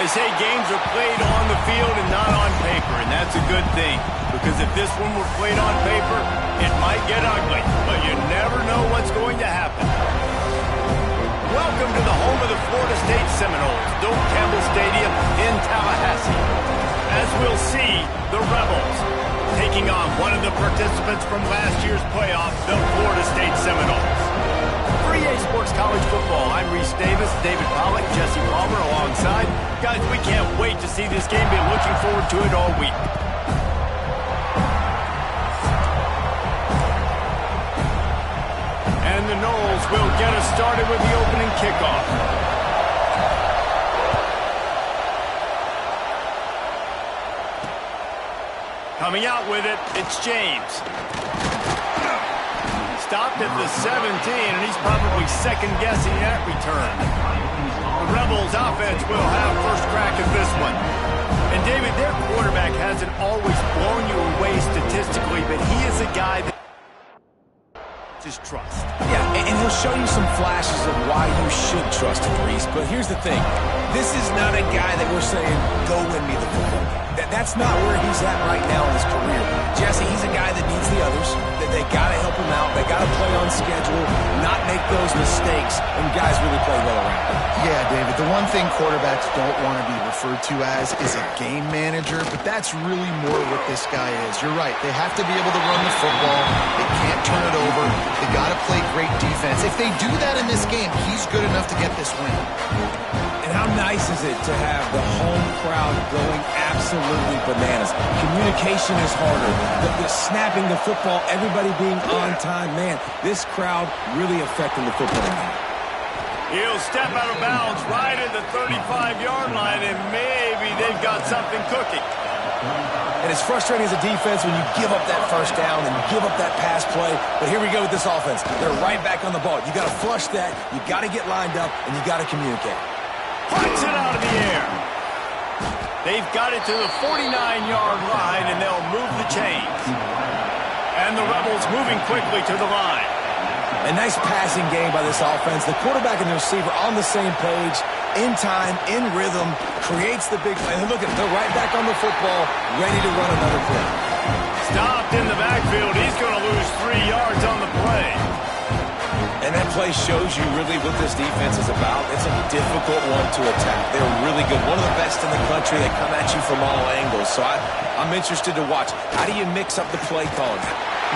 They say games are played on the field and not on paper, and that's a good thing. Because if this one were played on paper, it might get ugly, but you never know what's going to happen. Welcome to the home of the Florida State Seminoles, Doak Campbell Stadium in Tallahassee. As we'll see, the Rebels taking on one of the participants from last year's playoff, the Florida State Seminoles. For EA Sports College Football, I'm Reese Davis, David Pollack, Jesse Palmer alongside. Guys, we can't wait to see this game. Been looking forward to it all week. And the Noles will get us started with the opening kickoff. Coming out with it, it's James. Stopped at the 17, and he's probably second-guessing that return. The Rebels' offense will have first crack at this one. And, David, their quarterback hasn't always blown you away statistically, but he is a guy that just trust. Yeah, and he'll show you some flashes of why you should trust him, Reese. But here's the thing. This is not a guy that we're saying, go win me the football game. That's not where he's at right now in his career. Jesse, he's a guy that needs the others. That they got to help him out. They got to play on schedule, not make those mistakes, and guys really play well around him. Yeah, David, the one thing quarterbacks don't want to be referred to as is a game manager, but that's really more what this guy is. You're right. They have to be able to run the football. They can't turn it over. They got to play great defense. If they do that in this game, he's good enough to get this win. And how nice is it to have the home crowd going absolutely bananas? Communication is harder. The snapping the football, everybody being on time. Man, this crowd really affecting the football game. He'll step out of bounds right at the 35-yard line, and maybe they've got something cooking. And it's frustrating as a defense when you give up that first down and you give up that pass play. But here we go with this offense. They're right back on the ball. You got to flush that. You got to get lined up, and you got to communicate. Punts it out of the air. They've got it to the 49-yard line, and they'll move the chains. And the Rebels moving quickly to the line. A nice passing game by this offense. The quarterback and the receiver on the same page, in time, in rhythm, creates the big play. And look at it, they're right back on the football, ready to run another play. Stopped in the backfield. He's going to lose 3 yards on the play. And that play shows you really what this defense is about. It's a difficult one to attack. They're really good. One of the best in the country. They come at you from all angles. So I'm interested to watch. How do you mix up the play calling?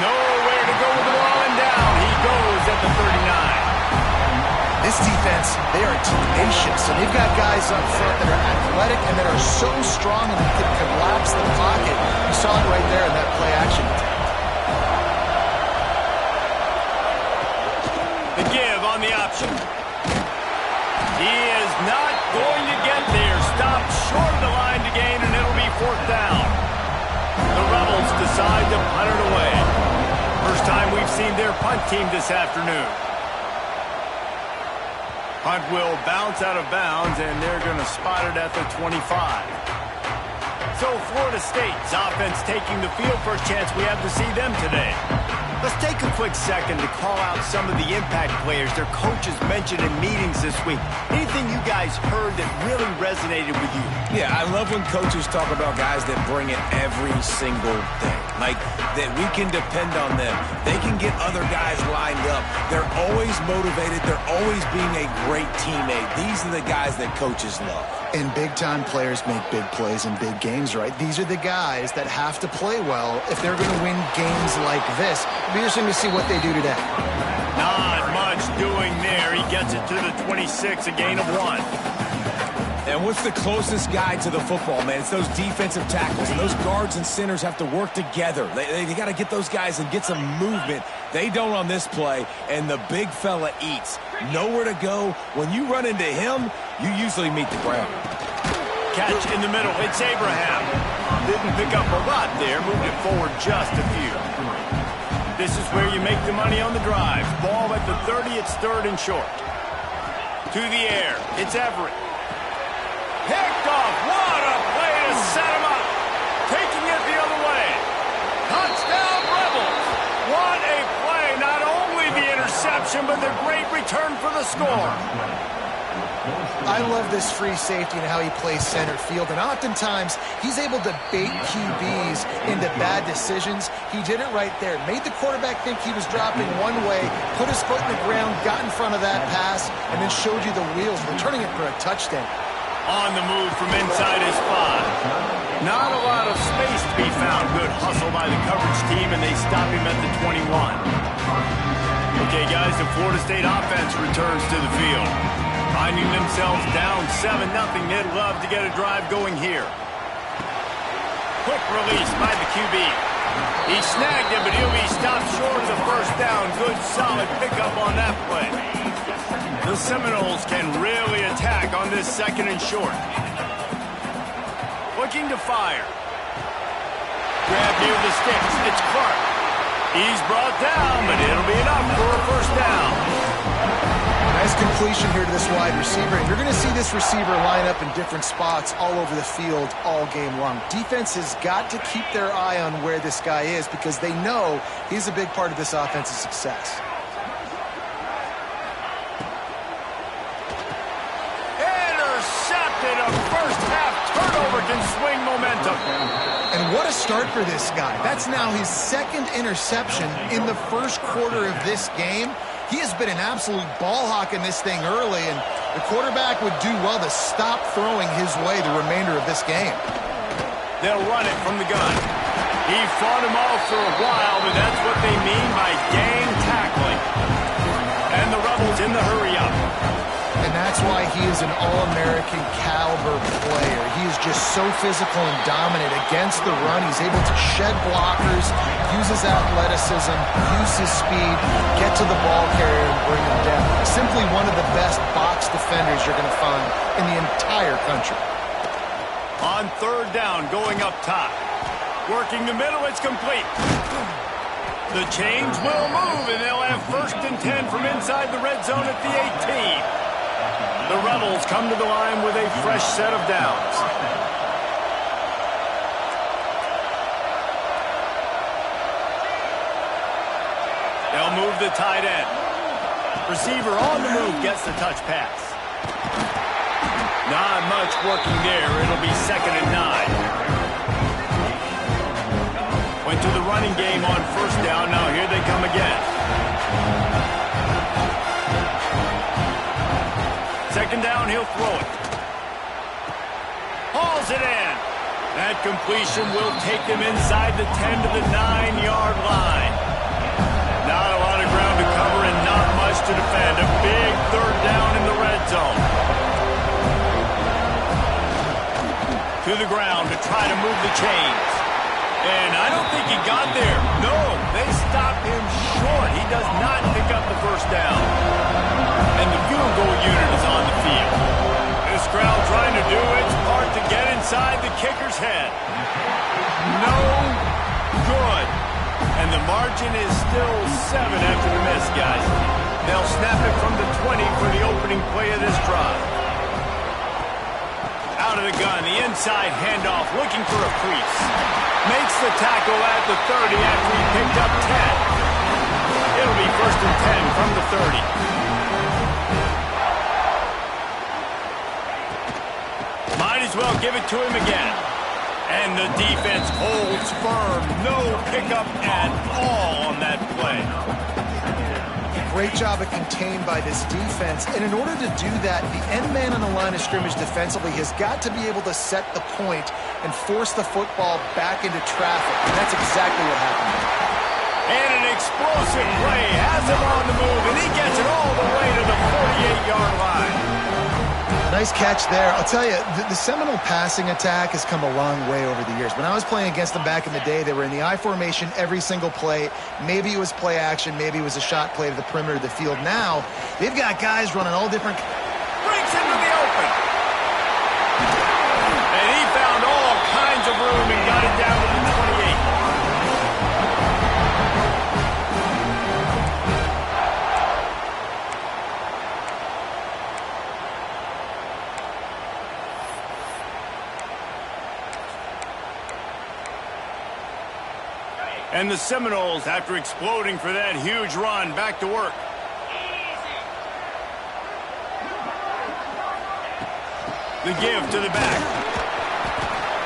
Nowhere to go with the ball and down. He goes at the 39. This defense, they are tenacious, and they've got guys up front that are athletic and that are so strong and can collapse the pocket. You saw it right there in that play action. The give on the option. He is not going to get there. Stopped short of the line to gain, and it'll be fourth down. The Rebels decide to punt it away. First time we've seen their punt team this afternoon. Punt will bounce out of bounds, and they're going to spot it at the 25. So Florida State's offense taking the field. First chance we have to see them today. Let's take a quick second to call out some of the impact players their coaches mentioned in meetings this week. Anything you guys heard that really resonated with you? Yeah, I love when coaches talk about guys that bring it every single day. Like, that we can depend on them. They can get other guys lined up. They're always motivated. They're always being a great teammate. These are the guys that coaches love. And big-time players make big plays in big games, right? These are the guys that have to play well if they're going to win games like this. It'll be interesting to see what they do today. Not much doing there. He gets it to the 26, a gain of 1. And what's the closest guy to the football, man? It's those defensive tackles, and those guards and centers have to work together. They got to get those guys and get some movement. They don't on this play, and the big fella eats. Nowhere to go. When you run into him, you usually meet the ground. Catch in the middle. It's Abraham. Didn't pick up a lot there. Moved it forward just a few. This is where you make the money on the drive. Ball at the 30. It's third and short. To the air. It's Everett. Picked off. What a play to set him up. Taking it the other way. Touchdown, Rebels. What a play. Not only the interception, but the great return for the score. I love this free safety and how he plays center field, and oftentimes he's able to bait QBs into bad decisions. He did it right there. Made the quarterback think he was dropping one way, put his foot in the ground, got in front of that pass, and then showed you the wheels, returning it for a touchdown. On the move from inside his 5. Not a lot of space to be found. Good hustle by the coverage team, and they stop him at the 21. Okay, guys, the Florida State offense returns to the field. Finding themselves down 7-0, they'd love to get a drive going here. Quick release by the QB. He snagged him, but he'll be stopped short of the first down. Good, solid pickup on that play. The Seminoles can really attack on this 2nd and short. Looking to fire. Grab near the sticks. It's Clark. He's brought down, but it'll be enough for a first down. Nice completion here to this wide receiver. And you're going to see this receiver line up in different spots all over the field all game long. Defense has got to keep their eye on where this guy is because they know he's a big part of this offense's success. Intercepted. A first-half turnover can swing momentum. And what a start for this guy. That's now his 2nd interception in the first quarter of this game. He has been an absolute ball hawk in this thing early, and the quarterback would do well to stop throwing his way the remainder of this game. They'll run it from the gun. He fought him off for a while, but that's what they mean by gang tackling. And the Rebels in the hurry-up. And that's why he is an All-American caliber player. He is just so physical and dominant against the run. He's able to shed blockers, use his athleticism, use his speed, get to the ball carrier and bring him down. Simply one of the best box defenders you're going to find in the entire country. On 3rd down, going up top. Working the middle, it's complete. The chains will move, and they'll have 1st and 10 from inside the red zone at the 18. The Rebels come to the line with a fresh set of downs. They'll move the tight end. Receiver on the move gets the touch pass. Not much working there. It'll be 2nd and 9. Went to the running game on 1st down. Now here they come again. 2nd down, he'll throw it. Hauls it in. That completion will take them inside the 10 to the 9-yard line. Not a lot of ground to cover and not much to defend. A big 3rd down in the red zone. To the ground to try to move the chains. And I don't think he got there. No, they stopped him short. He does not pick up the first down. And the field goal unit is on the field. This crowd trying to do its part to get inside the kicker's head. No good. And the margin is still 7 after the miss, guys. They'll snap it from the 20 for the opening play of this drive. Out of the gun, the inside handoff, looking for a crease. Makes the tackle at the 30 after he picked up 10. It'll be 1st and 10 from the 30. Might as well give it to him again. And the defense holds firm. No pickup at all on that play. Great job of contained by this defense. And in order to do that, the end man on the line of scrimmage defensively has got to be able to set the point and force the football back into traffic. And that's exactly what happened there. And an explosive play has him on the move, and he gets it all the way to the 48-yard line. Nice catch there. I'll tell you, the Seminole passing attack has come a long way over the years. When I was playing against them back in the day, they were in the I formation every single play. Maybe it was play action. Maybe it was a shot play to the perimeter of the field. Now, they've got guys running all different... Breaks into the open. And he found all kinds of room and got it down to the 28. And the Seminoles, after exploding for that huge run, back to work. The give to the back.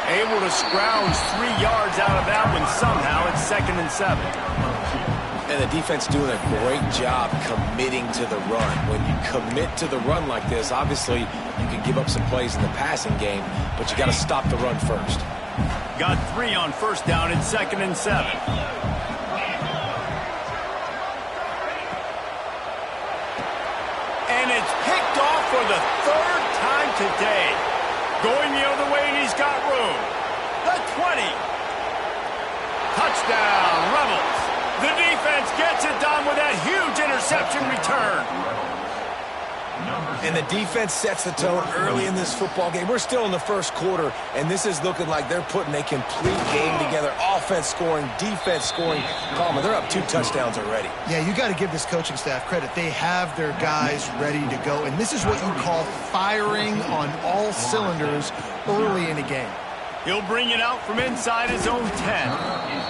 Able to scrounge 3 yards out of that one somehow. It's 2nd and 7. And the defense doing a great job committing to the run. When you commit to the run like this, obviously you can give up some plays in the passing game, but you got to stop the run first. Got 3 on 1st down. It's 2nd and 7. And it's picked off for the 3rd time today. Going the other way, and he's got room. The 20. Touchdown, Rebels. The defense gets it done with that huge interception return. And the defense sets the tone early in this football game. We're still in the first quarter, and this is looking like they're putting a complete game together. Offense scoring, defense scoring. Palmer, they're up 2 touchdowns already. Yeah, you got to give this coaching staff credit. They have their guys ready to go, and this is what you call firing on all cylinders early in a game. He'll bring it out from inside his own 10.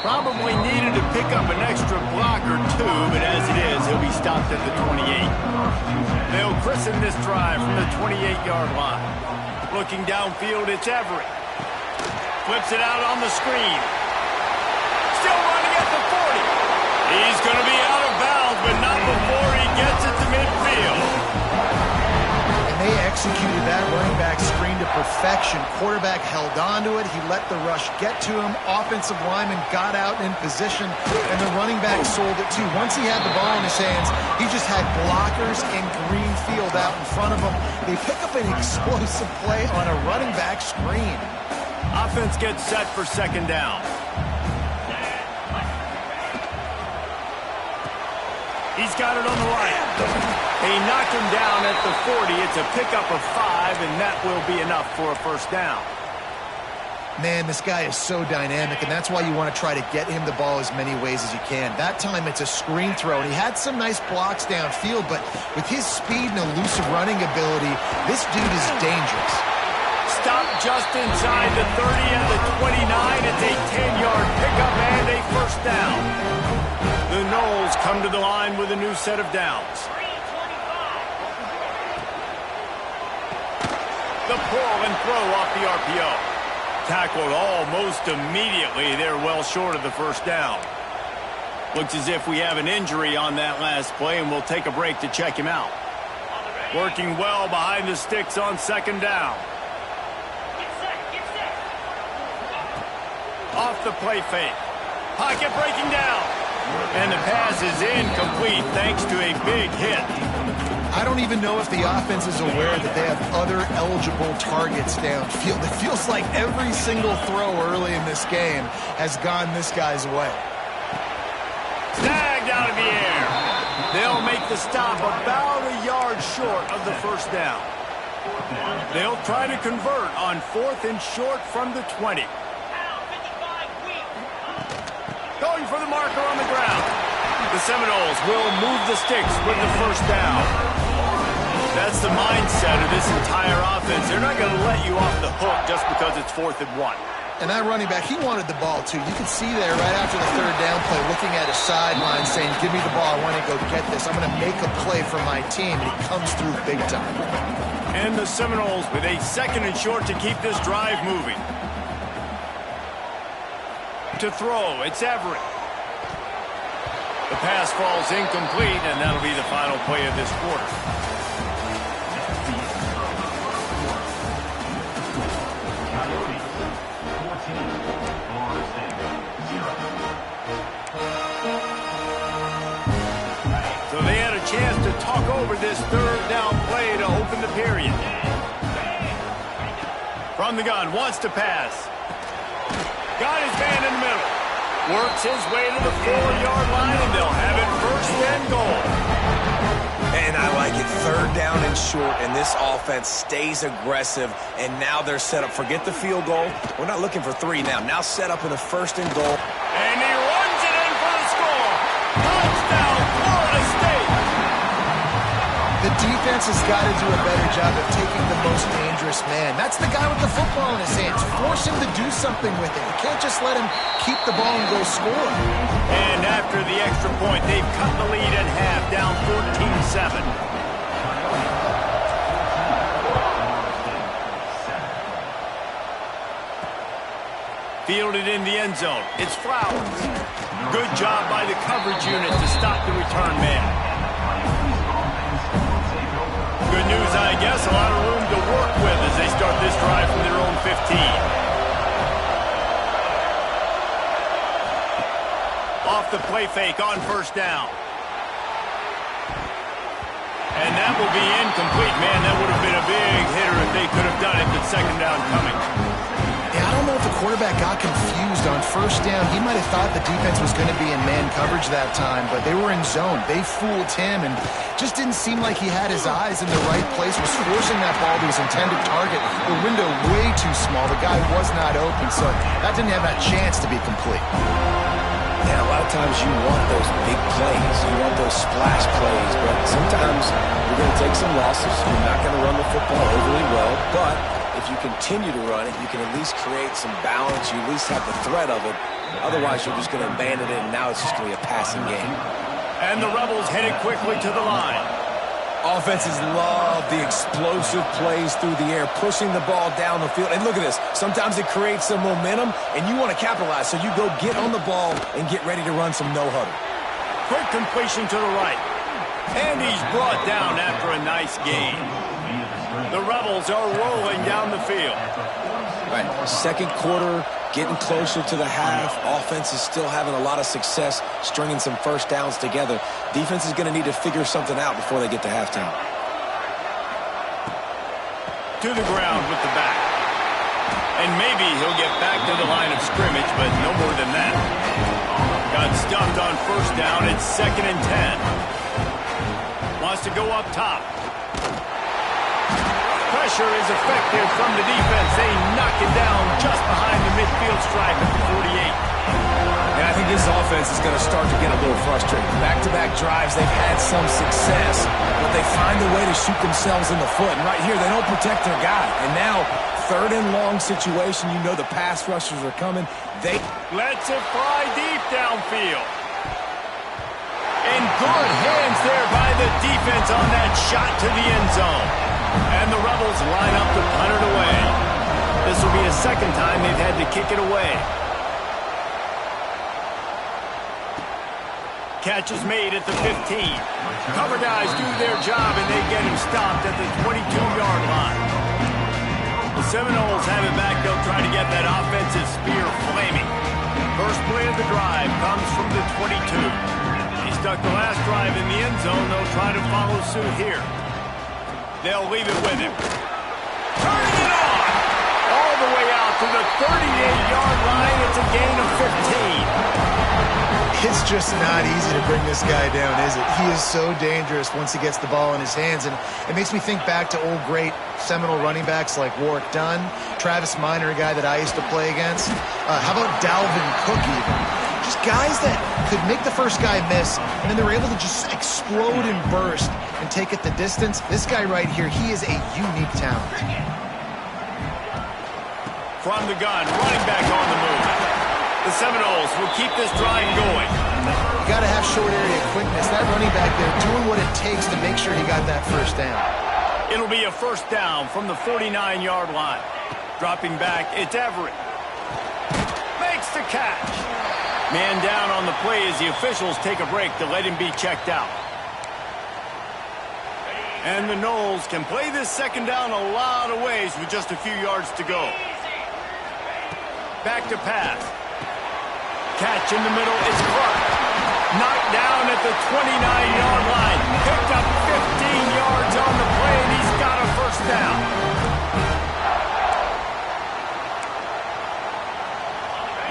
Probably needed to pick up an extra block or 2, but as it is, he'll be stopped at the 28. They'll christen this drive from the 28-yard line. Looking downfield, it's Everett. Flips it out on the screen. Still running at the 40. He's going to be out of bounds, but not before he gets it to midfield. They executed that running back screen to perfection. Quarterback held on to it. He let the rush get to him. Offensive lineman got out in position, and the running back sold it too. Once he had the ball in his hands, he just had blockers in green field out in front of him. They pick up an explosive play on a running back screen. Offense gets set for 2nd down. He's got it on the right. They knock him down at the 40. It's a pickup of 5, and that will be enough for a 1st down. Man, this guy is so dynamic, and that's why you want to try to get him the ball as many ways as you can. That time it's a screen throw, and he had some nice blocks downfield, but with his speed and elusive running ability, this dude is dangerous. Stop just inside the 30 and the 29. It's a 10-yard pickup and a 1st down. The Noles come to the line with a new set of downs. The pull and throw off the RPO. Tackled almost immediately. They're well short of the 1st down. Looks as if we have an injury on that last play, and we'll take a break to check him out. Working well behind the sticks on 2nd down. Off the play fake. Pocket breaking down. And the pass is incomplete thanks to a big hit. I don't even know if the offense is aware that they have other eligible targets downfield. It feels like every single throw early in this game has gone this guy's way. Snagged out of the air. They'll make the stop about a yard short of the 1st down. They'll try to convert on 4th and short from the 20. Going for the marker on the ground. The Seminoles will move the sticks with the 1st down. That's the mindset of this entire offense. They're not going to let you off the hook just because it's 4th and 1. And that running back, he wanted the ball too. You can see there right after the 3rd down play, looking at his sideline saying, give me the ball, I want to go get this. I'm going to make a play for my team. And he comes through big time. And the Seminoles with a 2nd and short to keep this drive moving. To throw, it's Everett. The pass falls incomplete, and that'll be the final play of this quarter. So they had a chance to talk over this 3rd down play to open the period. From the gun, wants to pass. Got his man in the middle. Works his way to the 4-yard line, and they'll have it 1st and goal. And I like it. 3rd down and short, and this offense stays aggressive, and now they're set up. Forget the field goal. We're not looking for 3 now. Now set up in the 1st and goal. And he runs it in for the score. Touchdown, Florida State. The defense has got to do a better job of taking the most dangerous man. That's the guy with the football in his hands. Force him to do something with it. You can't just let him keep the ball and go score. And after the extra point, they've cut the lead in half, down 14-7. Fielded in the end zone. It's Flowers. Good job by the coverage unit to stop the return man. Good news, I guess. A lot of room to work with as they start this drive from their own 15. Off the play fake on first down. And that will be incomplete. Man, that would have been a big hitter if they could have done it, but second down coming. Yeah, I don't know if the quarterback got confused on first down. He might have thought the defense was going to be in man coverage that time, but they were in zone. They fooled him and just didn't seem like he had his eyes in the right place, was forcing that ball to his intended target. The window way too small. The guy was not open, so that didn't have that chance to be complete. Yeah, a lot of times you want those big plays. You want those splash plays, but sometimes you're going to take some losses. You're not going to run the football overly well, but if you continue to run it, you can at least create some balance. You at least have the threat of it. Otherwise, you're just going to abandon it, and now it's just going to be a passing game. And the Rebels headed quickly to the line. Offenses love the explosive plays through the air, pushing the ball down the field. And look at this. Sometimes it creates some momentum, and you want to capitalize. So you go get on the ball and get ready to run some no-huddle. Quick completion to the right. And he's brought down after a nice gain. The Rebels are rolling down the field. Right. Second quarter, getting closer to the half. Offense is still having a lot of success stringing some first downs together. Defense is going to need to figure something out before they get to halftime. To the ground with the back. And maybe he'll get back to the line of scrimmage, but no more than that. Got stuffed on first down. It's 2nd and 10. Wants to go up top. Pressure is effective from the defense. They knock it down just behind the midfield stripe at the 48. And I think this offense is going to start to get a little frustrated. Back-to-back drives, they've had some success, but they find a way to shoot themselves in the foot. And right here, they don't protect their guy. And now, 3rd and long situation, you know the pass rushers are coming. They lets it fly deep downfield. And good hands there by the defense on that shot to the end zone. And the Rebels line up to punt it away. This will be the 2nd time they've had to kick it away. Catch is made at the 15. Cover guys do their job, and they get him stopped at the 22-yard line. The Seminoles have it back. They'll try to get that offensive spear flaming. First play of the drive comes from the 22. He stuck the last drive in the end zone. They'll try to follow suit here. They'll leave it with him. Turning it on! All the way out to the 38-yard line. It's a gain of 15. It's just not easy to bring this guy down, is it? He is so dangerous once he gets the ball in his hands, and it makes me think back to old great Seminole running backs like Warwick Dunn, Travis Minor, a guy that I used to play against. How about Dalvin Cook even? Just guys that could make the first guy miss, and then they were able to just explode and burst and take it the distance. This guy right here, he is a unique talent. From the gun, running back on the move. The Seminoles will keep this drive going. You got to have short area quickness. That running back there doing what it takes to make sure he got that first down. It'll be a first down from the 49-yard line. Dropping back, it's Everett. Makes the catch. Man down on the play as the officials take a break to let him be checked out. And the Noles can play this second down a lot of ways with just a few yards to go. Back to pass. Catch in the middle, it's Clark. Knocked down at the 29-yard line. Picked up 15 yards on the play, and he's got a first down.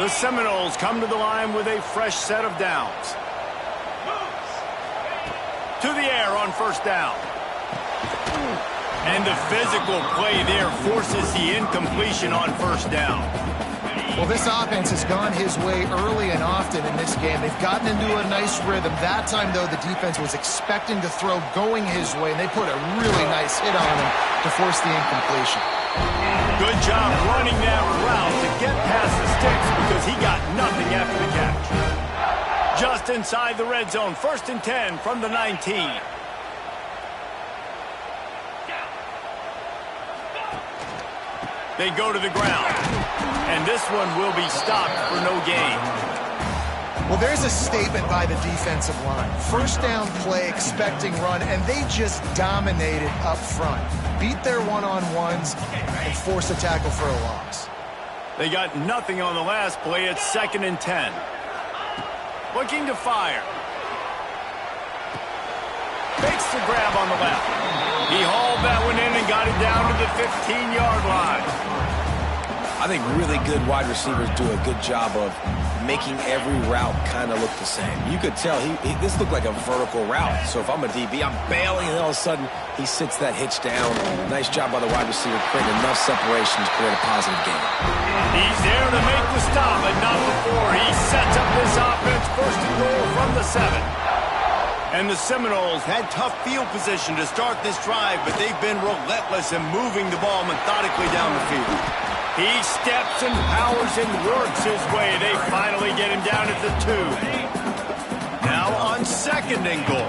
The Seminoles come to the line with a fresh set of downs. To the air on first down. And the physical play there forces the incompletion on first down. Well, this offense has gone his way early and often in this game. They've gotten into a nice rhythm. That time, though, the defense was expecting to throw going his way, and they put a really nice hit on him to force the incompletion. Good job running that route to get past the sticks because he got nothing after the catch. Just inside the red zone, 1st and 10 from the 19. They go to the ground. And this one will be stopped for no gain. Well, there's a statement by the defensive line. First down play, expecting run, and they just dominated up front. Beat their one-on-ones and force a tackle for a loss. They got nothing on the last play. It's 2nd and 10. Looking to fire. Fakes the grab on the left. He hauled that one in and got it down to the 15-yard line. I think really good wide receivers do a good job of making every route kind of look the same. You could tell this looked like a vertical route. So if I'm a DB, I'm bailing, and all of a sudden he sits that hitch down. Nice job by the wide receiver, creating enough separation to create a positive gain. He's there to make the stop, but not before. He sets up this offense, 1st and goal from the 7. And the Seminoles had tough field position to start this drive, but they've been relentless in moving the ball methodically down the field. He steps and powers and works his way. They finally get him down at the 2. Now on 2nd and goal.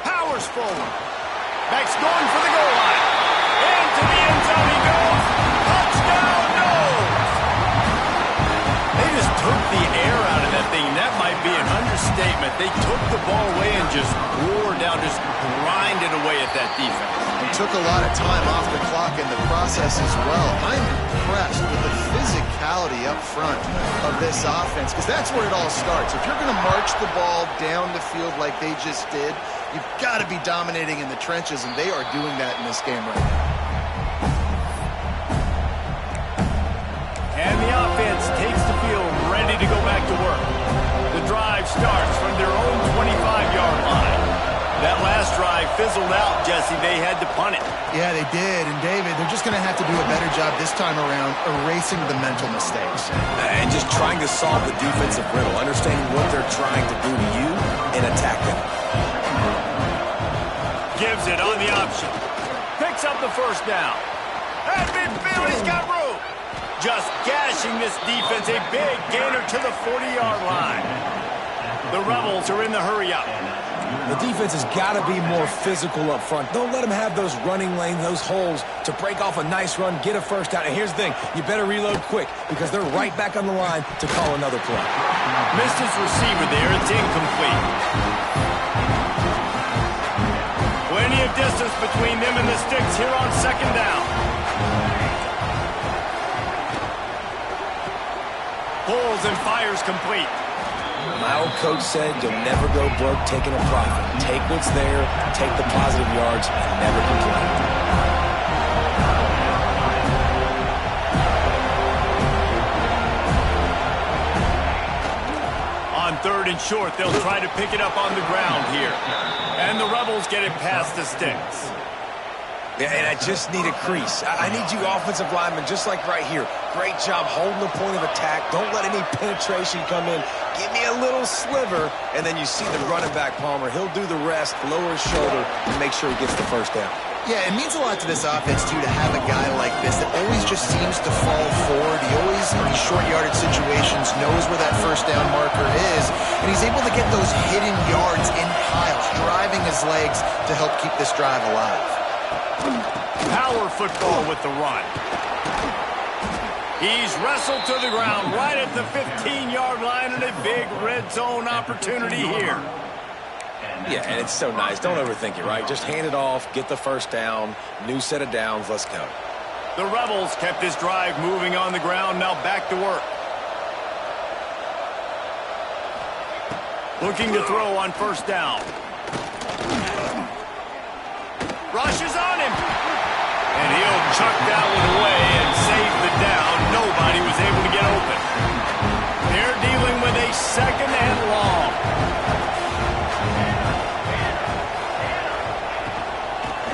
Powers forward. Max going for the goal line. Into the end zone he goes. Touchdown, no! They just took the air out of that thing. That might be an understatement. They took the ball away and just wore down, just grinded away at that defense. And took a lot of time off the clock in the process as well. I'm impressed with the physicality up front of this offense, because that's where it all starts. If you're going to march the ball down the field like they just did, you've got to be dominating in the trenches, and they are doing that in this game right now. And the offense takes the field, ready to go back to work. The drive starts from their own 25-yard line. That last drive fizzled out, Jesse. They had to punt it. Yeah, they did. And, David, they're just going to have to do a better job this time around erasing the mental mistakes. And just trying to solve the defensive riddle, understanding what they're trying to do to you and attack them. Gives it on the option. Picks up the 1st down. At midfield, he's got room. Just gashing this defense, a big gainer to the 40-yard line. The Rebels are in the hurry-up. The defense has got to be more physical up front. Don't let them have those running lanes, those holes to break off a nice run, get a 1st down. And here's the thing, you better reload quick because they're right back on the line to call another play. Missed his receiver there. It's incomplete. Plenty of distance between them and the sticks here on 2nd down. Pulls and fires complete. My old coach said you'll never go broke taking a profit. Take what's there, take the positive yards, and never complain. On 3rd and short, they'll try to pick it up on the ground here. And the Rebels get it past the sticks. Yeah, and I just need a crease. I need you offensive linemen, just like right here. Great job holding the point of attack. Don't let any penetration come in. Give me a little sliver, and then you see the running back, Palmer. He'll do the rest, lower his shoulder, and make sure he gets the 1st down. Yeah, it means a lot to this offense, too, to have a guy like this that always just seems to fall forward. He always, in these short yardage situations, knows where that 1st down marker is, and he's able to get those hidden yards in piles, driving his legs to help keep this drive alive. Power football with the run. He's wrestled to the ground right at the 15-yard line, and a big red zone opportunity here. Yeah, and it's so nice. Don't overthink it, right? Just hand it off, get the 1st down, new set of downs, let's go. The Rebels kept this drive moving on the ground, now back to work. Looking to throw on 1st down. Rushes on him. And he'll chuck that one away and save the down. Nobody was able to get open. They're dealing with a 2nd and long.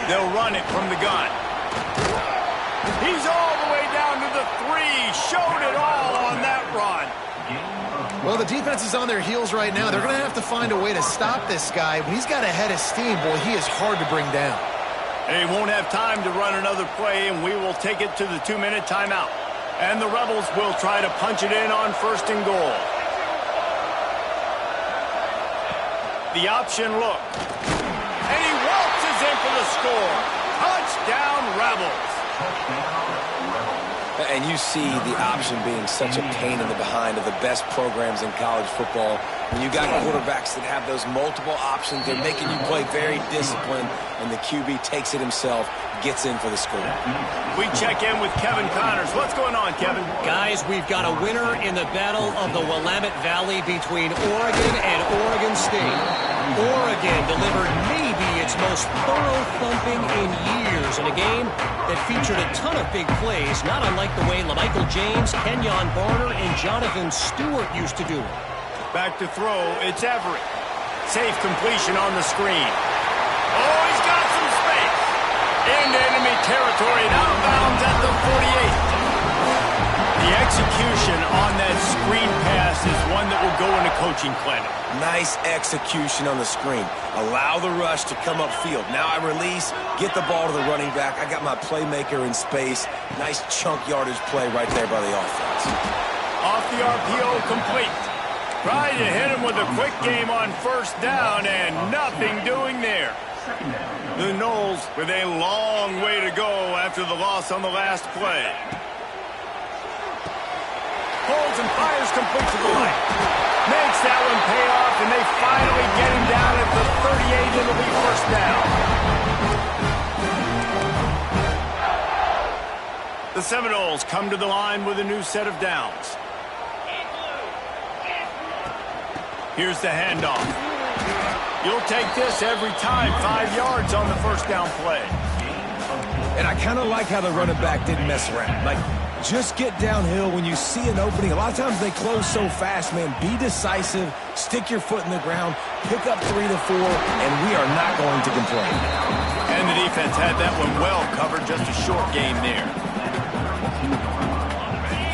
They'll run it from the gun. He's all the way down to the 3. Showed it all on that run. Well, the defense is on their heels right now. They're going to have to find a way to stop this guy. When he's got a head of steam, boy, he is hard to bring down. They won't have time to run another play, and we will take it to the 2-minute timeout. And the Rebels will try to punch it in on 1st and goal. The option look. And he waltzes score. Touchdown, Rebels. And you see the option being such a pain in the behind of the best programs in college football. When you got quarterbacks that have those multiple options, they're making you play very disciplined, and the QB takes it himself, gets in for the score. We check in with Kevin Connors. What's going on, Kevin? Guys, we've got a winner in the battle of the Willamette Valley between Oregon and Oregon State. Oregon delivered maybe its most thorough thumping in years in a game that featured a ton of big plays, not unlike the way LaMichael James, Kenyon Barner, and Jonathan Stewart used to do it. Back to throw, it's Everett. Safe completion on the screen. Oh, he's got some space. Into enemy territory and out of bounds at the 48. The execution on that screen pass is one that will go in a coaching clinic. Nice execution on the screen. Allow the rush to come upfield. Now I release, get the ball to the running back. I got my playmaker in space. Nice chunk yardage play right there by the offense. Off the RPO, complete. Tried to hit him with a quick game on first down, and nothing doing there. The Noles with a long way to go after the loss on the last play. Holds and fires complete to the right. Makes that one pay off, and they finally get him down at the 38. It'll be first down. The Seminoles come to the line with a new set of downs. Here's the handoff. You'll take this every time. 5 yards on the first down play. And I kind of like how the running back didn't mess around. Like, just get downhill when you see an opening. A lot of times they close so fast, man. Be decisive, stick your foot in the ground, pick up 3 to 4, and we are not going to complain. And the defense had that one well covered. Just a short game there.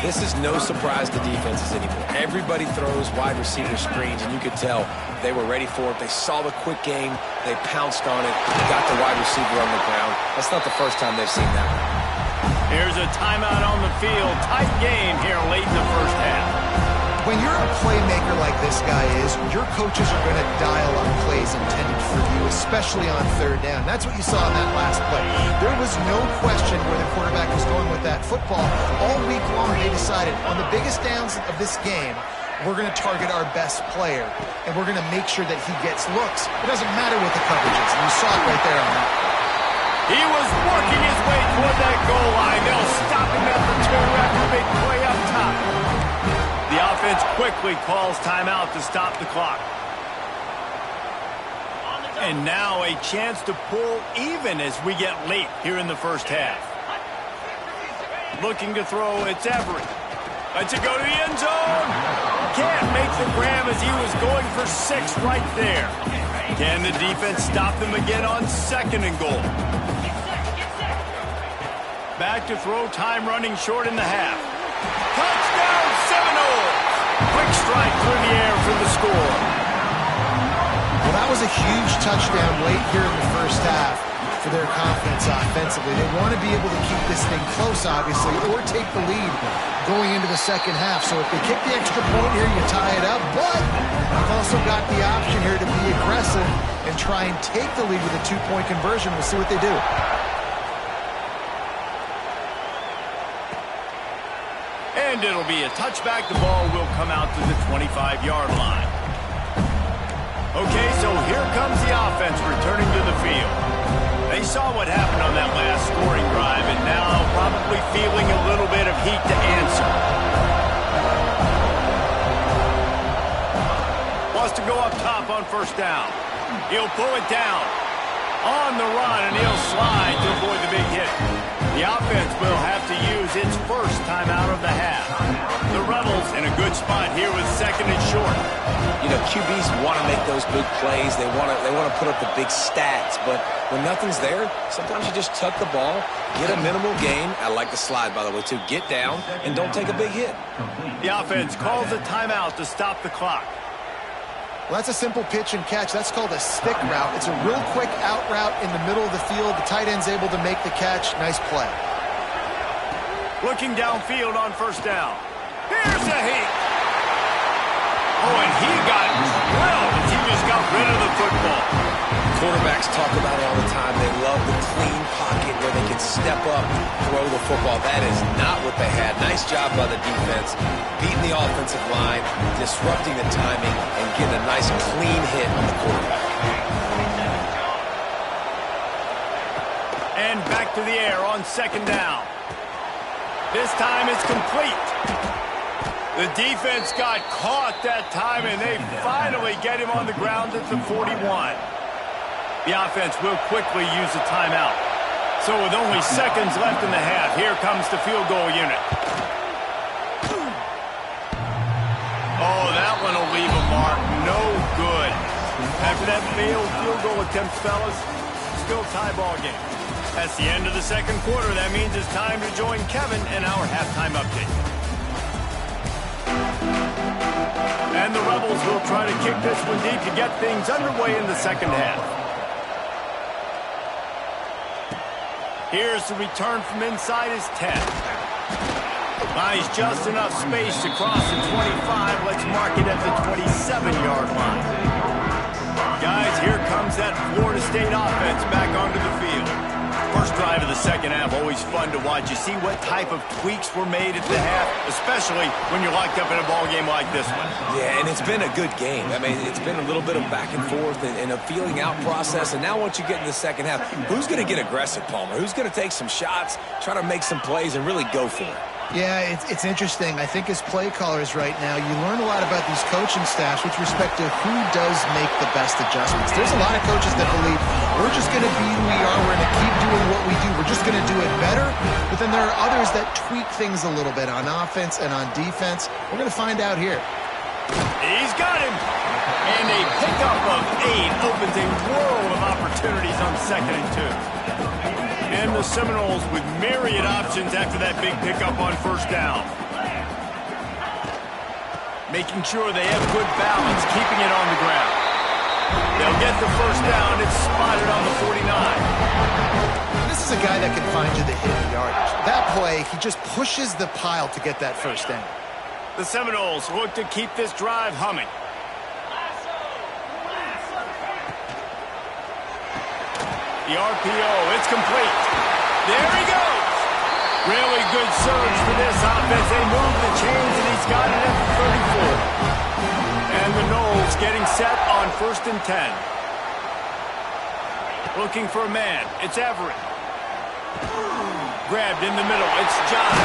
This is no surprise to defenses anymore. Everybody throws wide receiver screens, and you could tell they were ready for it. They saw the quick game. They pounced on it, got the wide receiver on the ground. That's not the first time they've seen that one. Here's a timeout on the field. Tight game here late in the first half. When you're a playmaker like this guy is, your coaches are going to dial up plays intended for you, especially on third down. That's what you saw in that last play. There was no question where the quarterback was going with that football. All week long, they decided on the biggest downs of this game, we're going to target our best player, and we're going to make sure that he gets looks. It doesn't matter what the coverage is, and you saw it right there on that. He was working his way toward that goal line. They'll stop him at the 2 after a big play up top. The offense quickly calls timeout to stop the clock. And now a chance to pull even as we get late here in the first half. Looking to throw, it's Everett. Lets it go to the end zone. Can't make the grab as he was going for 6 right there. Can the defense stop them again on 2nd and goal? Back to throw, time running short in the half. Touchdown, Seminoles! Quick strike through the air for the score. Well, that was a huge touchdown late here in the first half for their confidence offensively. They want to be able to keep this thing close, obviously, or take the lead going into the second half. So if they kick the extra point here, you tie it up. But they've also got the option here to be aggressive and try and take the lead with a 2-point conversion. We'll see what they do. And it'll be a touchback. The ball will come out to the 25-yard line. Okay, so here comes the offense returning to the field. They saw what happened on that last scoring drive, and now probably feeling a little bit of heat to answer. Wants to go up top on first down. He'll pull it down. On the run, and he'll slide to avoid the big hit. The offense will have to use its first timeout of the half. The Rebels in a good spot here with 2nd and short. You know, QBs want to make those big plays. They want to put up the big stats. But when nothing's there, sometimes you just tuck the ball, get a minimal gain. I like the slide, by the way, too. Get down and don't take a big hit. The offense calls a timeout to stop the clock. Well, that's a simple pitch and catch. That's called a stick route. It's a real quick out route in the middle of the field. The tight end's able to make the catch. Nice play. Looking downfield on first down. Here's a heat. Oh, and he got drilled as he just got rid of the football. Quarterbacks talk about it all the time. They love the football. That is not what they had. Nice job by the defense, beating the offensive line, disrupting the timing, and getting a nice clean hit on the quarterback. And back to the air on second down. This time it's complete. The defense got caught that time, and they finally get him on the ground at the 41. The offense will quickly use a timeout. So with only seconds left in the half, here comes the field goal unit. Oh, that one will leave a mark. No good. After that failed field goal attempt, fellas, still tie ball game. That's the end of the second quarter. That means it's time to join Kevin in our halftime update. And the Rebels will try to kick this one deep to get things underway in the second half. Here's the return from inside his 10. Nice, just enough space to cross the 25. Let's mark it at the 27-yard line. Guys, here comes that Florida State offense back onto the field. First drive of the second half, always fun to watch. You see what type of tweaks were made at the half, especially when you're locked up in a ball game like this one. Yeah, and it's been a good game. I mean, it's been a little bit of back and forth and a feeling out process. And now once you get in the second half, who's going to get aggressive, Palmer? Who's going to take some shots, try to make some plays, and really go for it? Yeah, it's interesting. I think as play callers right now, you learn a lot about these coaching staffs with respect to who does make the best adjustments. There's a lot of coaches that believe we're just going to be who we are. We're going to keep doing what we do. We're just going to do it better. But then there are others that tweak things a little bit on offense and on defense. We're going to find out here. He's got him. And a pickup of 8 opens a world of opportunities on 2nd and 2. And the Seminoles with myriad options after that big pickup on first down. Making sure they have good balance, keeping it on the ground. They'll get the first down. It's spotted on the 49. This is a guy that can find you the hidden yardage. That play, he just pushes the pile to get that first down. The Seminoles look to keep this drive humming. The RPO, it's complete. There he goes. Really good surge for this offense. They move the chains, and he's got it at the 34. And the Noles getting set on 1st and 10. Looking for a man. It's Everett. Grabbed in the middle. It's John.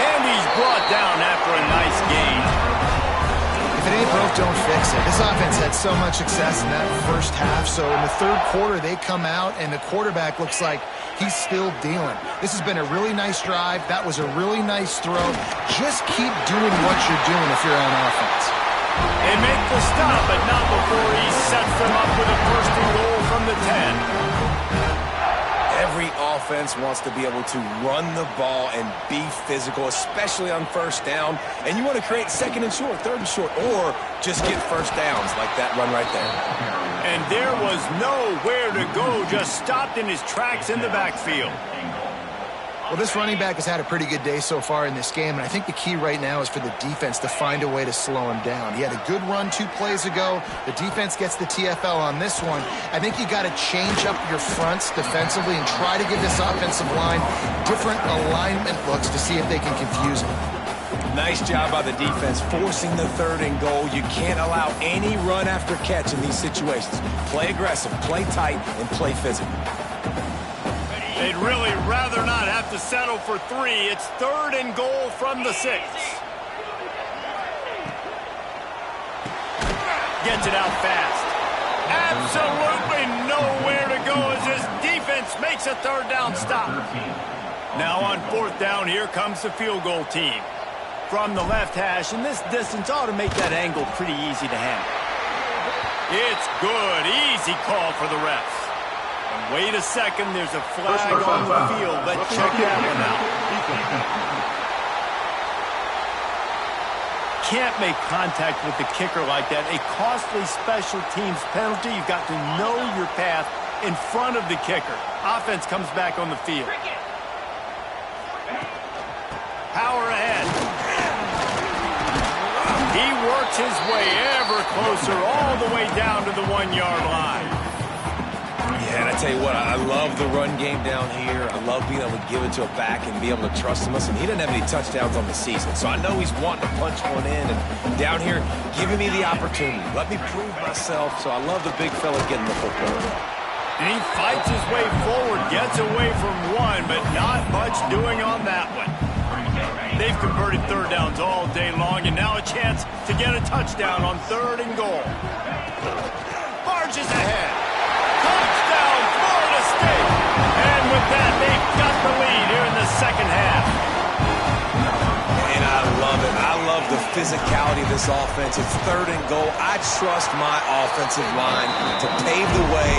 And he's brought down after a nice gain. If it ain't broke, don't fix it. This offense had so much success in that first half, so in the third quarter, they come out, and the quarterback looks like he's still dealing. This has been a really nice drive. That was a really nice throw. Just keep doing what you're doing if you're on offense. They make the stop, but not before he sets them up with a first and goal from the 10. Every offense wants to be able to run the ball and be physical, especially on first down. And you want to create 2nd and short, 3rd and short, or just get first downs like that run right there. And there was nowhere to go, just stopped in his tracks in the backfield. Well, this running back has had a pretty good day so far in this game, and I think the key right now is for the defense to find a way to slow him down. He had a good run 2 plays ago. The defense gets the TFL on this one. I think you got to change up your fronts defensively and try to give this offensive line different alignment looks to see if they can confuse him. Nice job by the defense forcing the 3rd and goal. You can't allow any run after catch in these situations. Play aggressive, play tight, and play physical. They'd really rather not have to settle for 3. It's 3rd and goal from the 6. Gets it out fast. Absolutely nowhere to go as his defense makes a 3rd down stop. Now on 4th down, here comes the field goal team. From the left hash, and this distance ought to make that angle pretty easy to handle. It's good. Easy call for the refs. And wait a second, there's a flag on the field. Let's check that one out. Can't make contact with the kicker like that. A costly special teams penalty. You've got to know your path in front of the kicker. Offense comes back on the field. Power ahead. He works his way ever closer all the way down to the 1-yard line. And I tell you what, I love the run game down here. I love being able to give it to a back and be able to trust him. Listen, he doesn't have any touchdowns on the season, so I know he's wanting to punch one in. And down here, giving me the opportunity. Let me prove myself, so I love the big fella getting the football. And he fights his way forward, gets away from one, but not much doing on that one. They've converted third downs all day long, and now a chance to get a touchdown on 3rd and goal. Marches ahead. Touchdown, Florida State. And with that, they've got the lead here in the second half. And I love it. I love the physicality of this offense. It's 3rd and goal. I trust my offensive line to pave the way,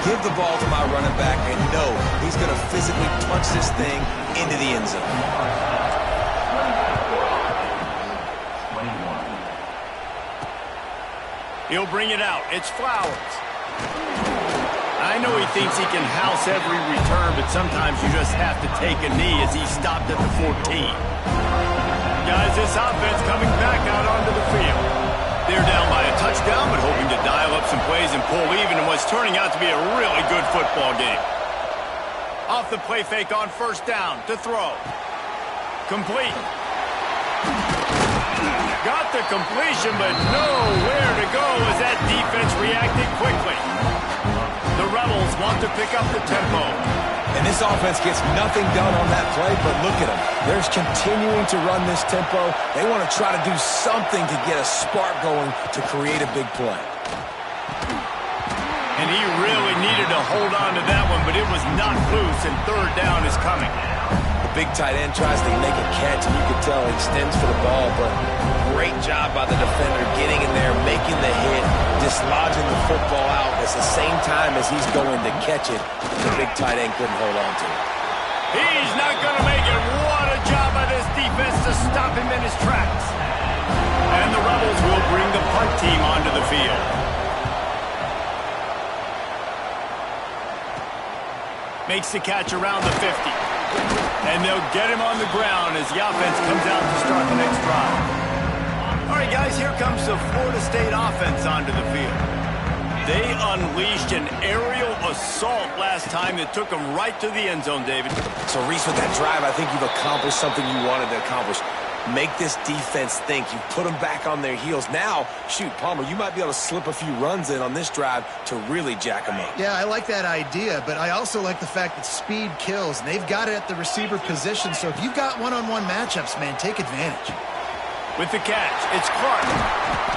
give the ball to my running back, and know he's going to physically punch this thing into the end zone. He'll bring it out. It's Flowers. I know he thinks he can house every return, but sometimes you just have to take a knee as he stopped at the 14. Guys, this offense coming back out onto the field. They're down by a touchdown, but hoping to dial up some plays and pull even in what's turning out to be a really good football game. Off the play fake on 1st down to throw. Complete. Got the completion, but nowhere to go as that defense reacted quickly. The Rebels want to pick up the tempo. And this offense gets nothing done on that play, but look at them. They're continuing to run this tempo. They want to try to do something to get a spark going to create a big play. And he really needed to hold on to that one, but it was not loose, and 3rd down is coming. The big tight end tries to make a catch, and you can tell he extends for the ball, but great job by the defender getting in there, making the hit, dislodging the football out at the same time as he's going to catch it. The big tight end couldn't hold on to it. He's not going to make it. What a job by this defense to stop him in his tracks. And the Rebels will bring the punt team onto the field. Makes the catch around the 50. And they'll get him on the ground as the offense comes out to start the next drive. All right, guys, here comes the Florida State offense onto the field. They unleashed an aerial assault last time that took them right to the end zone, David. So, Reese, with that drive, I think you've accomplished something you wanted to accomplish. Make this defense think. You put them back on their heels. Now, shoot, Palmer, you might be able to slip a few runs in on this drive to really jack them up. Yeah, I like that idea, but I also like the fact that speed kills, and they've got it at the receiver position, so if you've got one-on-one matchups, man, take advantage. With the catch, it's Clark.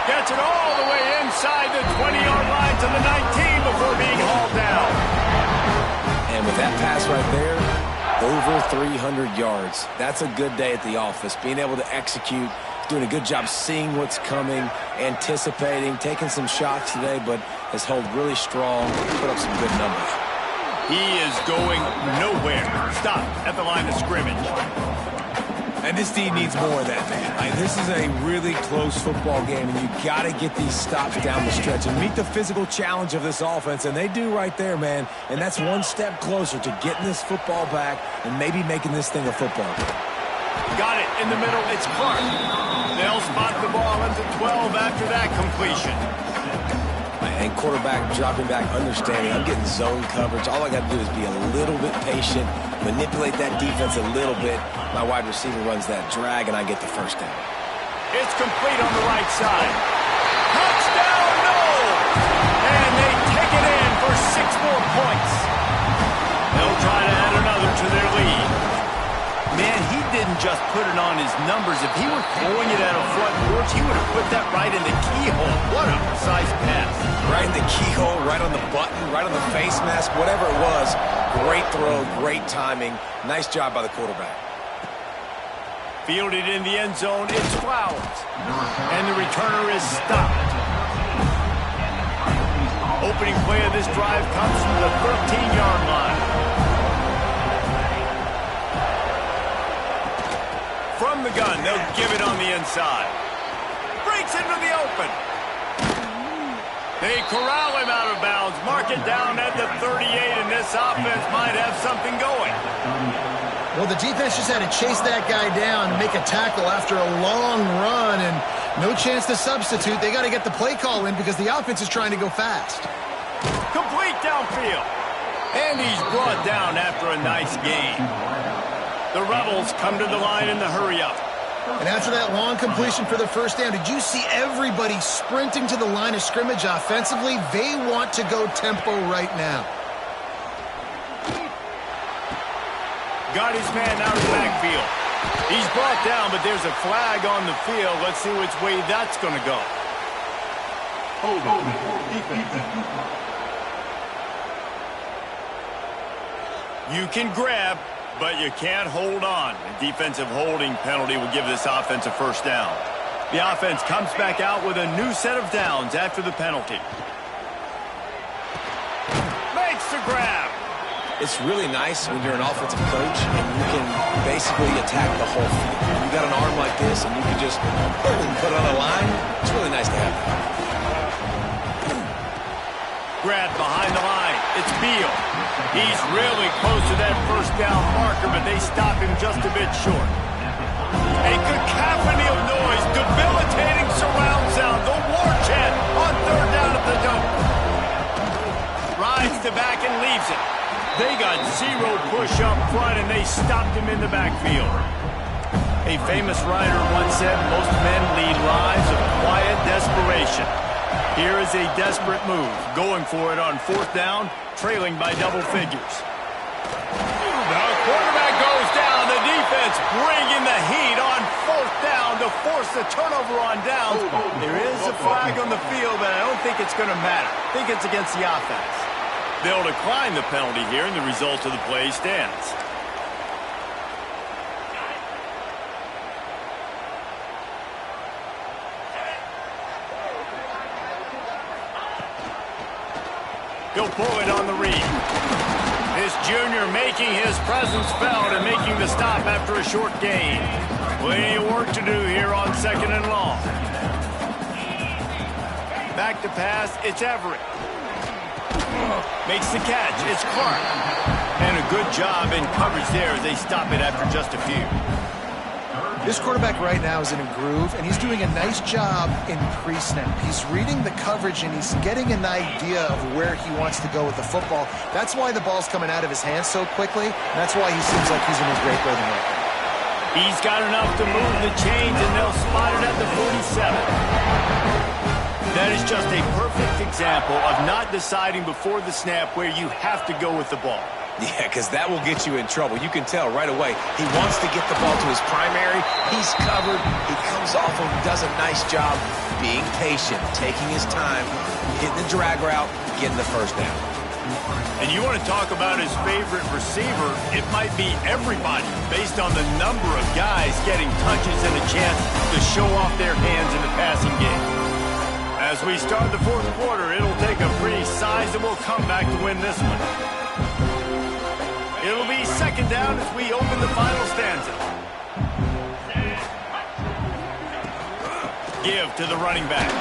Gets it all the way inside the 20-yard line to the 19 before being hauled down. And with that pass right there, over 300 yards. That's a good day at the office. Being able to execute, doing a good job seeing what's coming, anticipating, taking some shots today, but has held really strong, put up some good numbers. He is going nowhere. Stop at the line of scrimmage. And this team needs more of that, man. This is a really close football game, and you got to get these stops down the stretch and meet the physical challenge of this offense, and they do right there, man. And that's one step closer to getting this football back and maybe making this thing a football game. Got it in the middle. It's Clark. They'll spot the ball into 12 after that completion. And quarterback dropping back, understanding I'm getting zone coverage. All I got to do is be a little bit patient, manipulate that defense a little bit. My wide receiver runs that drag, and I get the 1st down. It's complete on the right side. Touchdown, no! And they take it in for 6 more points. They'll try to add another to their lead. Man, he didn't just put it on his numbers. If he were throwing it at a front porch, he would have put that right in the keyhole. What a precise pass. Right in the keyhole, right on the button, right on the face mask, whatever it was. Great throw, great timing. Nice job by the quarterback. Fielded in the end zone, it's Flowers. And the returner is stopped. Opening play of this drive comes from the 13-yard line. From the gun, they'll give it on the inside. Breaks into the open. They corral him out of bounds. Mark it down at the 38, and this offense might have something going. Well, the defense just had to chase that guy down and make a tackle after a long run, and no chance to substitute. They got to get the play call in because the offense is trying to go fast. Complete downfield. And he's brought down after a nice gain. The Rebels come to the line in the hurry-up. And after that long completion for the first down, did you see everybody sprinting to the line of scrimmage offensively? They want to go tempo right now. Got his man out of the backfield. He's brought down, but there's a flag on the field. Let's see which way that's going to go. You can grab, but you can't hold on. A defensive holding penalty will give this offense a first down. The offense comes back out with a new set of downs after the penalty. Makes the grab. It's really nice when you're an offensive coach and you can basically attack the whole field. When you got an arm like this and you can just put it on a line, it's really nice to have that. Grab behind the line. It's Beal. He's really close to that first down marker, but they stop him just a bit short. A cacophony of noise, debilitating surround sound, the war chant on third down at the dome. Rides the back and leaves it. They got zero push up front, and they stopped him in the backfield. A famous writer once said, most men lead lives of quiet desperation. Here is a desperate move, going for it on fourth down, trailing by double figures. The quarterback goes down. The defense bringing the heat on fourth down to force the turnover on downs. There is a flag on the field, but I don't think it's going to matter. I think it's against the offense. They'll decline the penalty here, and the result of the play stands. He'll pull it on the read. This junior making his presence felt and making the stop after a short gain. Plenty of work to do here on second and long. Back to pass, it's Everett. Makes the catch, it's Clark. And a good job in coverage there as they stop it after just a few. This quarterback right now is in a groove, and he's doing a nice job in pre-snap. He's reading the coverage, and he's getting an idea of where he wants to go with the football. That's why the ball's coming out of his hands so quickly, and that's why he seems like he's in his great rhythm right now. He's got enough to move the chains, and they'll spot it at the 47. That is just a perfect example of not deciding before the snap where you have to go with the ball. Yeah, because that will get you in trouble. You can tell right away. He wants to get the ball to his primary. He's covered. He comes off and does a nice job being patient, taking his time, hitting the drag route, getting the first down. And you want to talk about his favorite receiver, it might be everybody based on the number of guys getting touches and a chance to show off their hands in the passing game. As we start the fourth quarter, it'll take a pretty sizable comeback to win this one. It'll be second down as we open the final stanza. Give to the running back.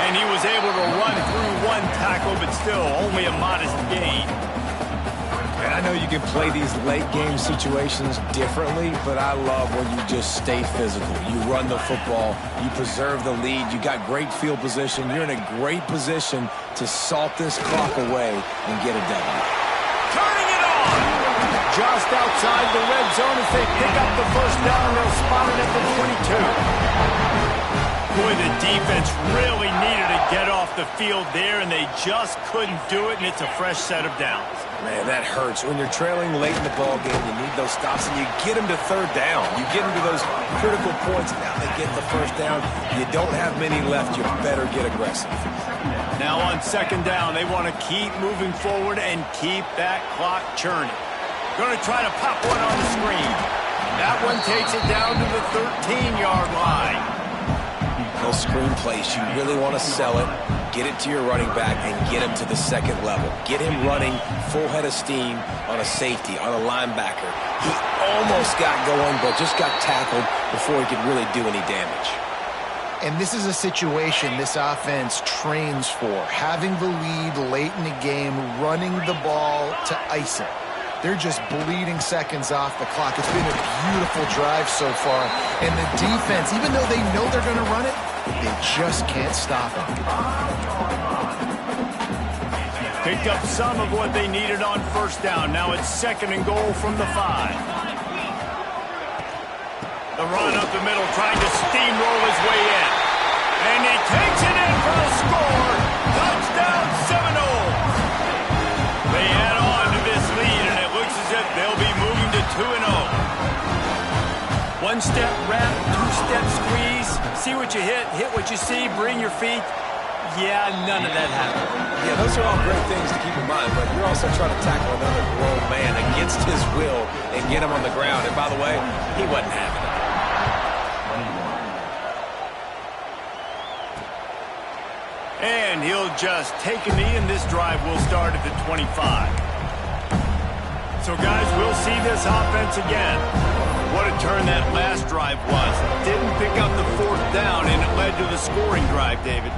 And he was able to run through one tackle, but still only a modest gain. And I know you can play these late game situations differently, but I love when you just stay physical. You run the football, you preserve the lead, you got great field position, you're in a great position to salt this clock away and get a W. Turning it on! Just outside the red zone as they pick up the first down, they'll spot it at the 22. Boy, the defense really needed to get off the field there, and they just couldn't do it, and it's a fresh set of downs. Man, that hurts. When you're trailing late in the ball game, you need those stops, and you get them to third down. You get them to those critical points, and now they get the first down. You don't have many left. You better get aggressive. Now on second down, they want to keep moving forward and keep that clock churning. Going to try to pop one on the screen. That one takes it down to the 13-yard line. Those screen plays, you really want to sell it, get it to your running back, and get him to the second level. Get him running full head of steam on a safety, on a linebacker. He almost got going, but just got tackled before he could really do any damage. And this is a situation this offense trains for, having the lead late in the game, running the ball to ice it. They're just bleeding seconds off the clock. It's been a beautiful drive so far. And the defense, even though they know they're going to run it, they just can't stop it. Picked up some of what they needed on first down. Now it's 2nd and goal from the 5. The run up the middle, trying to steamroll his way in. And he takes it in for a score. Touchdown Seminoles. They add on to this lead, and it looks as if they'll be moving to 2-0. One-step wrap, two-step squeeze. See what you hit what you see, bring your feet. Yeah, none of that happened. Yeah, those are all great things to keep in mind, but you're also trying to tackle another grown man against his will and get him on the ground. And by the way, he wasn't having it. And he'll just take a knee, and this drive will start at the 25. So, guys, we'll see this offense again. What a turn that last drive was. Didn't pick up the 4th down, and it led to the scoring drive, David.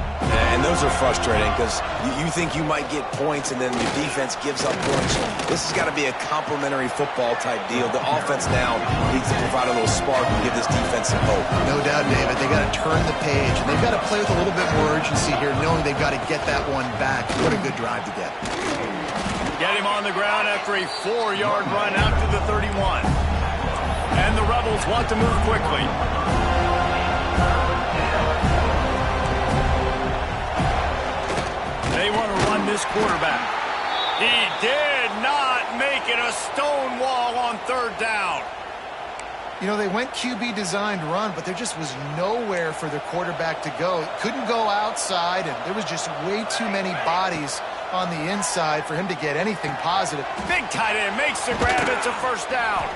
And those are frustrating because you think you might get points, and then your defense gives up points. This has got to be a complementary football type deal. The offense now needs to provide a little spark and give this defense some hope. No doubt, David. They got to turn the page, and they've got to play with a little bit more urgency here, knowing they've got to get that one back. What a good drive to get. Get him on the ground after a 4-yard run out to the 31. And the Rebels want to move quickly. They want to run this quarterback. He did not make it a stone wall on 3rd down. You know, they went QB designed run, but there just was nowhere for the quarterback to go. Couldn't go outside, and there was just way too many bodies on the inside for him to get anything positive. Big tight end makes the grab. It's a 1st down.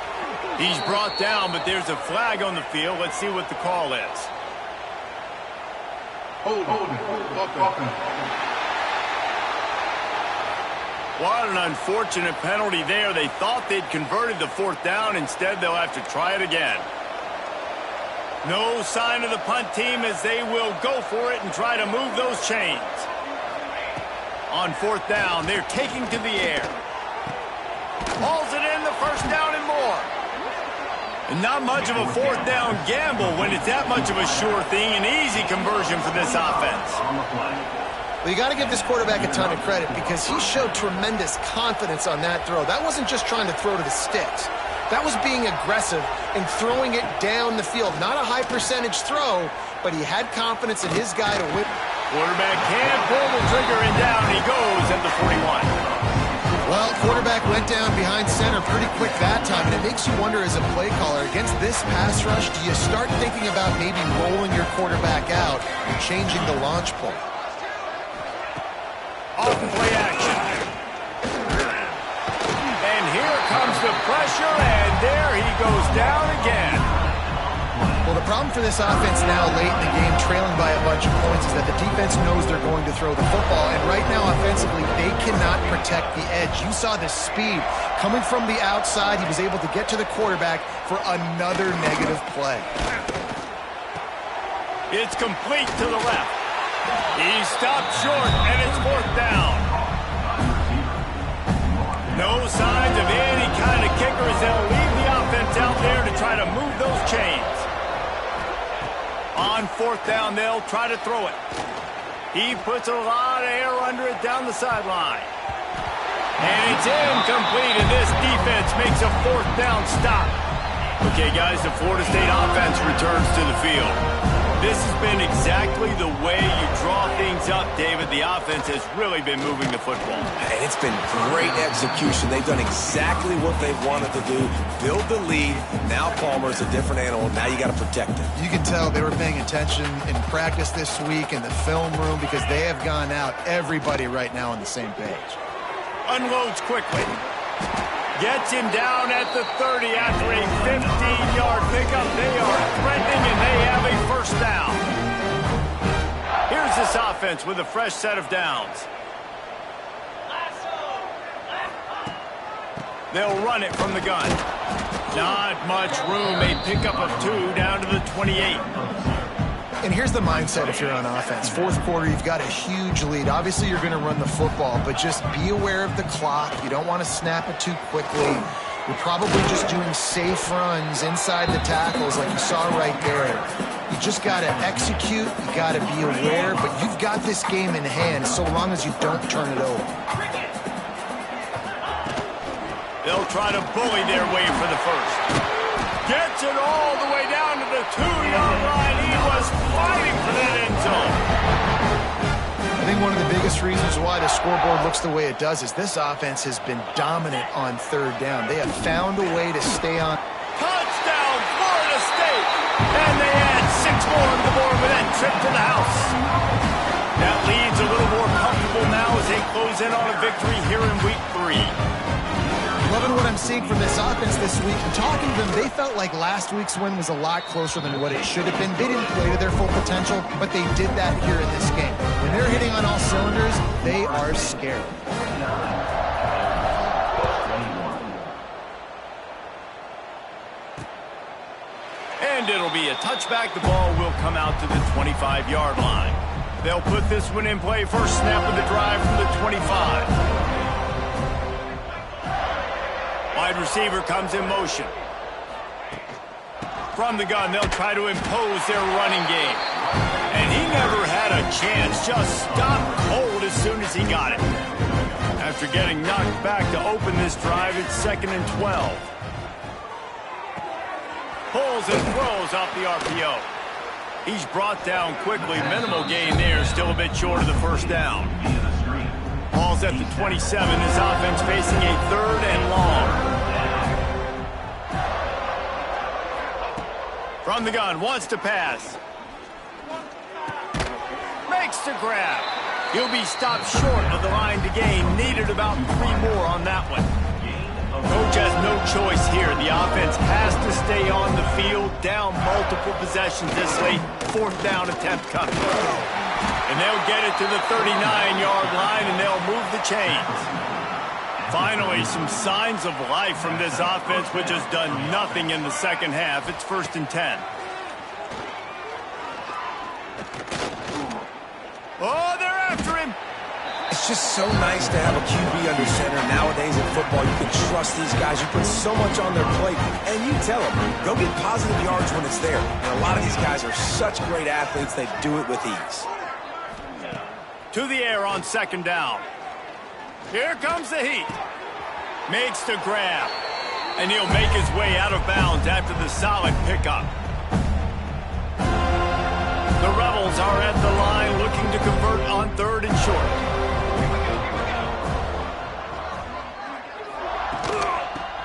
He's brought down, but there's a flag on the field. Let's see what the call is. Hold on. What an unfortunate penalty there. They thought they'd converted the 4th down. Instead, they'll have to try it again. No sign of the punt team as they will go for it and try to move those chains. On 4th down, they're taking to the air. Hauls it in, the 1st down and more. And not much of a 4th down gamble when it's that much of a sure thing, an easy conversion for this offense. Well, you got to give this quarterback a ton of credit because he showed tremendous confidence on that throw. That wasn't just trying to throw to the sticks. That was being aggressive and throwing it down the field. Not a high percentage throw, but he had confidence in his guy to win. Quarterback can pull the trigger, and down he goes at the 41. Well, quarterback went down behind center pretty quick that time, and it makes you wonder as a play caller, against this pass rush, do you start thinking about maybe rolling your quarterback out and changing the launch point? Off play action. And here comes the pressure, and there he goes down again. Well, the problem for this offense now late in the game, trailing by a bunch of points, is that the defense knows they're going to throw the football. And right now, offensively, they cannot protect the edge. You saw the speed coming from the outside. He was able to get to the quarterback for another negative play. It's complete to the left. He stopped short, and it's 4th down. No signs of any kind of kickers. They'll leave the offense out there to try to move those chains. On 4th down, they'll try to throw it. He puts a lot of air under it down the sideline. And it's incomplete, and this defense makes a 4th down stop. Okay, guys, the Florida State offense returns to the field. This has been exactly the way you draw things up, David. The offense has really been moving the football. And it's been great execution. They've done exactly what they wanted to do. Build the lead. Now Palmer's a different animal. Now you got to protect him. You can tell they were paying attention in practice this week in the film room because they have gone out, everybody right now on the same page. Unloads quickly. Gets him down at the 30 after a 15-yard pickup. They are threatening, and they have a 1st down. Here's this offense with a fresh set of downs. They'll run it from the gun. Not much room. A pickup of 2 down to the 28. And here's the mindset if you're on offense. 4th quarter, you've got a huge lead. Obviously, you're going to run the football, but just be aware of the clock. You don't want to snap it too quickly. You're probably just doing safe runs inside the tackles like you saw right there. You just got to execute. You got to be aware, but you've got this game in hand so long as you don't turn it over. They'll try to bully their way for the first. Gets it all the way down to the 2-yard line. He was fighting for that end zone. I think one of the biggest reasons why the scoreboard looks the way it does is this offense has been dominant on third down. They have found a way to stay on. Touchdown, Florida State. And they add 6 more on the board with that trip to the house. That lead's a little more comfortable now as they close in on a victory here in week 3. Loving what I'm seeing from this offense this week. And talking to them, they felt like last week's win was a lot closer than what it should have been. They didn't play to their full potential, but they did that here in this game. When they're hitting on all cylinders, they are scared. And it'll be a touchback. The ball will come out to the 25-yard line. They'll put this one in play. First snap of the drive from the 25. Wide receiver comes in motion. From the gun, they'll try to impose their running game. And he never had a chance. Just stopped cold as soon as he got it. After getting knocked back to open this drive, it's 2nd and 12. Pulls and throws off the RPO. He's brought down quickly. Minimal gain there. Still a bit short of the first down. Ball's at the 27. His offense facing a 3rd and long. From the gun, wants to pass. Makes the grab. He'll be stopped short of the line to gain. Needed about 3 more on that one. Coach has no choice here. The offense has to stay on the field, down multiple possessions this late. 4th down attempt coming. And they'll get it to the 39-yard line, and they'll move the chains. Finally, some signs of life from this offense, which has done nothing in the second half. It's 1st and 10. Oh, they're after him. It's just so nice to have a QB under center. Nowadays in football, you can trust these guys. You put so much on their plate, and you tell them, go get positive yards when it's there. And a lot of these guys are such great athletes, they do it with ease. To the air on 2nd down. Here comes the heat. Makes the grab. And he'll make his way out of bounds after the solid pickup. The Rebels are at the line looking to convert on 3rd and short.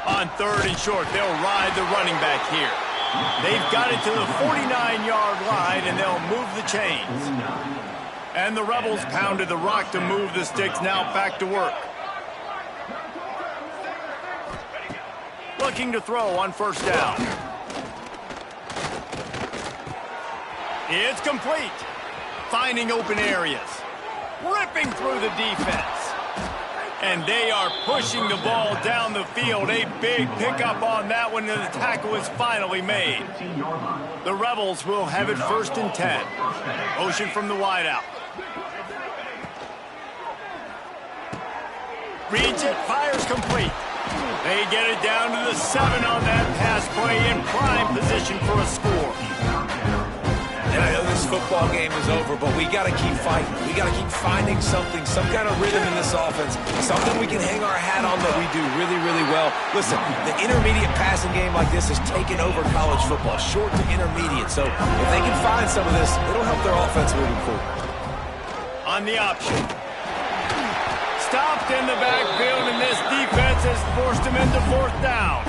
On 3rd and short, they'll ride the running back here. They've got it to the 49-yard line, and they'll move the chains. And the Rebels pounded the rock to move the sticks. Now back to work. Looking to throw on 1st down. It's complete. Finding open areas. Ripping through the defense. And they are pushing the ball down the field. A big pickup on that one, and the tackle is finally made. The Rebels will have it 1st and 10. Motion from the wideout. Reads it, fires complete. They get it down to the 7 on that pass play, in prime position for a score. And I know this football game is over, but we got to keep fighting. We got to keep finding something, some kind of rhythm in this offense, something we can hang our hat on that we do really, really well. Listen, the intermediate passing game like this has taken over college football, short to intermediate. So if they can find some of this, it'll help their offense moving forward. On the option. Stopped in the backfield, and this defense has forced him into 4th down.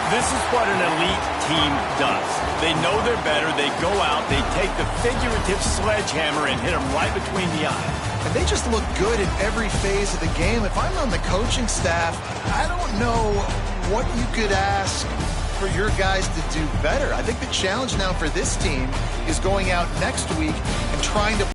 This is what an elite team does. They know they're better. They go out. They take the figurative sledgehammer and hit them right between the eyes. And they just look good in every phase of the game. If I'm on the coaching staff, I don't know what you could ask for your guys to do better. I think the challenge now for this team is going out next week and trying to